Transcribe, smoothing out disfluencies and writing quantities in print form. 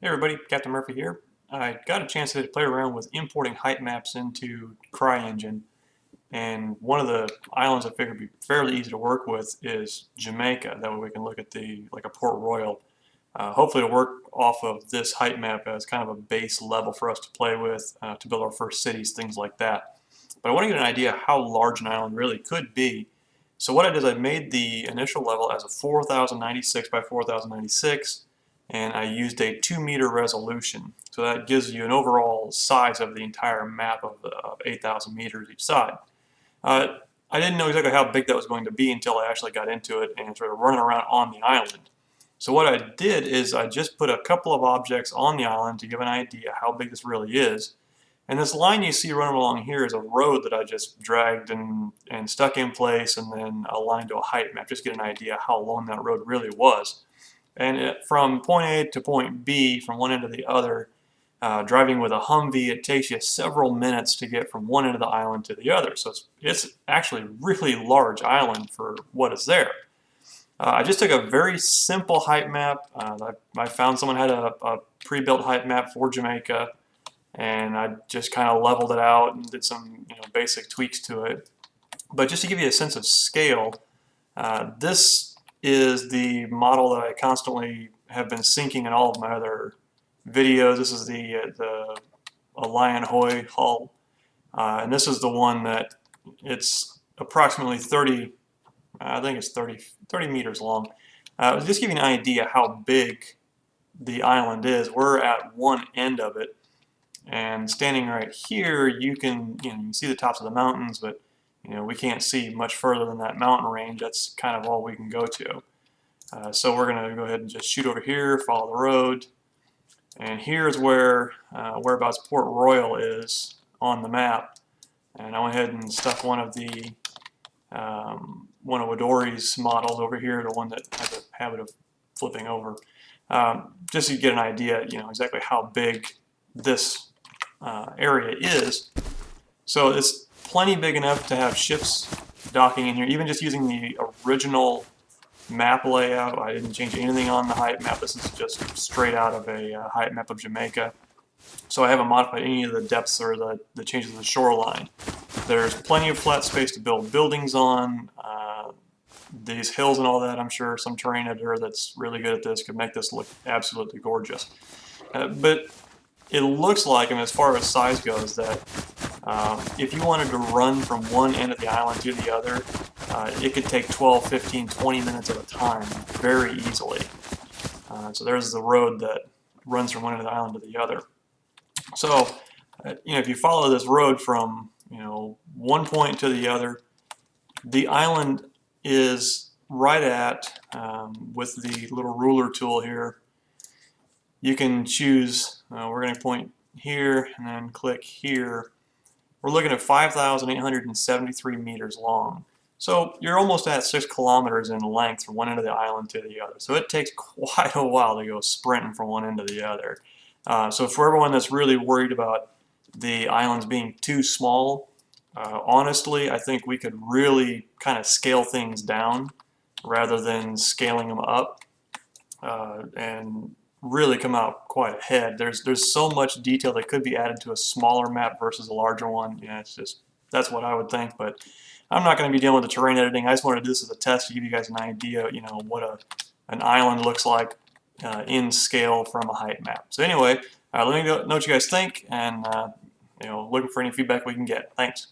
Hey everybody, Captain Murphy here. I got a chance to play around with importing height maps into CryEngine, and one of the islands I figured would be fairly easy to work with is Jamaica. That way we can look at like a Port Royal. Hopefully it'll work off of this height map as kind of a base level for us to play with, to build our first cities, things like that. But I want to get an idea how large an island really could be. So what I did is I made the initial level as a 4096 by 4096, and I used a 2-meter resolution. So that gives you an overall size of the entire map of 8,000 meters each side. I didn't know exactly how big that was going to be until I actually got into it and started running around on the island. So what I did is I just put a couple of objects on the island to give an idea how big this really is. And this line you see running along here is a road that I just dragged and stuck in place and then aligned to a height map, just to get an idea how long that road really was. And from point A to point B, from one end to the other, driving with a Humvee, it takes you several minutes to get from one end of the island to the other. So it's actually a really large island for what is there. I just took a very simple height map. I found someone had a pre-built height map for Jamaica, and I just kind of leveled it out and did some basic tweaks to it. But just to give you a sense of scale, this is the model that I constantly have been syncing in all of my other videos. This is the Lion Hoy hull, and this is the one that it's approximately 30, I think it's 30 meters long. Just give you an idea how big the island is. We're at one end of it, and standing right here, you can see the tops of the mountains, but we can't see much further than that mountain range. That's kind of all we can go to. So we're going to go ahead and just shoot over here, follow the road, and here's where whereabouts Port Royal is on the map. And I went ahead and stuck one of Adori's models over here, the one that has a habit of flipping over, just so you get an idea, exactly how big this area is. So it's plenty big enough to have ships docking in here, even just using the original map layout. I didn't change anything on the height map. This is just straight out of a height map of Jamaica. So I haven't modified any of the depths or the changes of the shoreline. There's plenty of flat space to build buildings on. These hills and all that, I'm sure some terrain editor that's really good at this could make this look absolutely gorgeous. But it looks like, as far as size goes, that if you wanted to run from one end of the island to the other, it could take 12, 15, 20 minutes at a time very easily. So there's the road that runs from one end of the island to the other. So, if you follow this road from, one point to the other, the island is right at, with the little ruler tool here, you can choose, we're going to point here and then click here. We're looking at 5,873 meters long. So you're almost at 6 kilometers in length from one end of the island to the other. So it takes quite a while to go sprinting from one end to the other. So for everyone that's really worried about the islands being too small, honestly, I think we could really kind of scale things down rather than scaling them up, and really come out quite ahead. There's so much detail that could be added to a smaller map versus a larger one. That's what I would think, but I'm not going to be dealing with the terrain editing. I just wanted to do this as a test to give you guys an idea, what an island looks like in scale from a height map. So anyway, let me know what you guys think, and looking for any feedback we can get. Thanks.